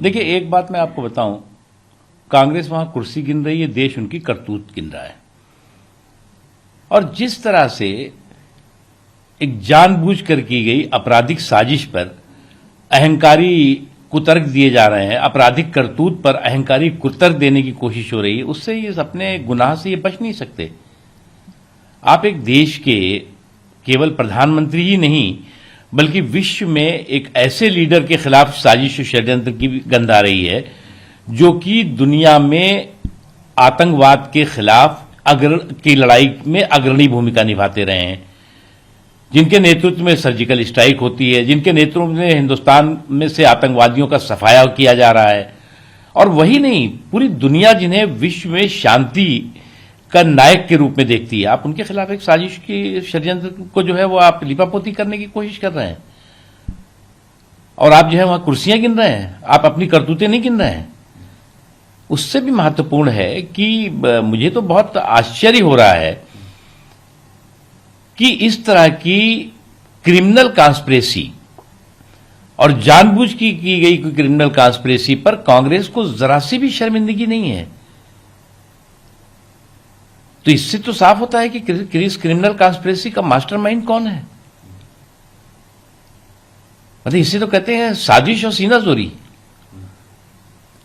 देखिए, एक बात मैं आपको बताऊं, कांग्रेस वहां कुर्सी गिन रही है, देश उनकी करतूत गिन रहा है। और जिस तरह से एक जानबूझकर की गई आपराधिक साजिश पर अहंकारी कुतर्क दिए जा रहे हैं, आपराधिक करतूत पर अहंकारी कुतर्क देने की कोशिश हो रही है, उससे ये अपने गुनाह से ये बच नहीं सकते। आप एक देश के केवल प्रधानमंत्री ही नहीं बल्कि विश्व में एक ऐसे लीडर के खिलाफ साजिश और षड्यंत्र की गंध आ रही है जो कि दुनिया में आतंकवाद के खिलाफ की लड़ाई में अग्रणी भूमिका निभाते रहे हैं, जिनके नेतृत्व में सर्जिकल स्ट्राइक होती है, जिनके नेतृत्व में हिंदुस्तान में से आतंकवादियों का सफाया किया जा रहा है। और वही नहीं, पूरी दुनिया जिन्हें विश्व में शांति का नायक के रूप में देखती है, आप उनके खिलाफ एक साजिश की षड्यंत्र को जो है वो आप लिपापोती करने की कोशिश कर रहे हैं। और आप जो है वहां कुर्सियां गिन रहे हैं, आप अपनी करतूतें नहीं गिन रहे हैं। उससे भी महत्वपूर्ण है कि मुझे तो बहुत आश्चर्य हो रहा है कि इस तरह की क्रिमिनल कॉन्स्पिरेसी और जानबूझ की गई क्रिमिनल कॉन्स्पिरेसी पर कांग्रेस को जरा सी भी शर्मिंदगी नहीं है। तो इससे तो साफ होता है कि इस क्रिमिनल कॉन्स्पिरेसी का मास्टरमाइंड कौन है। मतलब इसे तो कहते हैं साजिश और सीनाजोरी।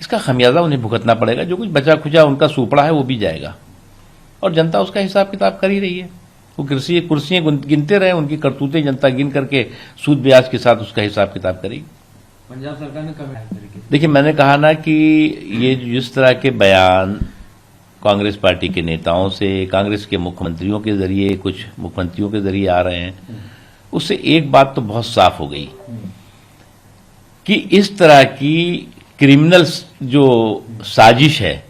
इसका खमियाजा उन्हें भुगतना पड़ेगा। जो कुछ बचा खुचा उनका सूपड़ा है वो भी जाएगा और जनता उसका हिसाब किताब कर ही रही है। वो कुर्सियां गिनते रहे, उनकी करतूतें जनता गिन करके सूद ब्याज के साथ उसका हिसाब किताब करेगी। पंजाब सरकार ने कहा, देखिए, मैंने कहा ना कि ये जिस तरह के बयान कांग्रेस पार्टी के नेताओं से, कांग्रेस के मुख्यमंत्रियों के जरिए, कुछ मुख्यमंत्रियों के जरिए आ रहे हैं, उससे एक बात तो बहुत साफ हो गई कि इस तरह की क्रिमिनल जो साजिश है,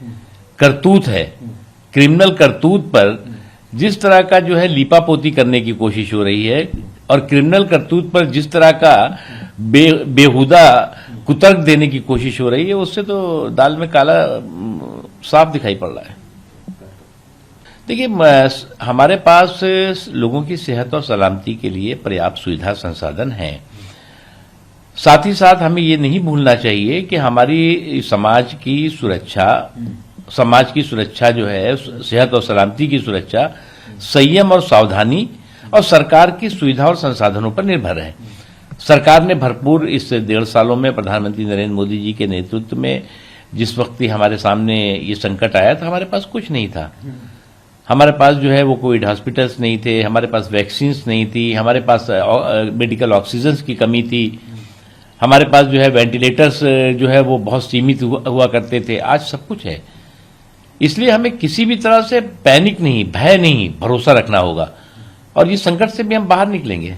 करतूत है, क्रिमिनल करतूत पर जिस तरह का जो है लीपापोती करने की कोशिश हो रही है और क्रिमिनल करतूत पर जिस तरह का बेहुदा कुतर्क देने की कोशिश हो रही है, उससे तो दाल में काला साफ दिखाई पड़ रहा है। देखिए, हमारे पास लोगों की सेहत और सलामती के लिए पर्याप्त सुविधा संसाधन हैं। साथ ही साथ हमें ये नहीं भूलना चाहिए कि हमारी समाज की सुरक्षा जो है, सेहत और सलामती की सुरक्षा संयम और सावधानी और सरकार की सुविधा और संसाधनों पर निर्भर है। सरकार ने भरपूर इस 1.5 सालों में प्रधानमंत्री नरेंद्र मोदी जी के नेतृत्व में जिस वक्त हमारे सामने ये संकट आया था, हमारे पास कुछ नहीं था। हमारे पास जो है वो कोविड हॉस्पिटल्स नहीं थे, हमारे पास वैक्सीन्स नहीं थी, हमारे पास मेडिकल ऑक्सीजन की कमी थी, हमारे पास जो है वेंटिलेटर्स जो है वो बहुत सीमित हुआ करते थे। आज सब कुछ है। इसलिए हमें किसी भी तरह से पैनिक नहीं, भय नहीं, भरोसा रखना होगा और इस संकट से भी हम बाहर निकलेंगे।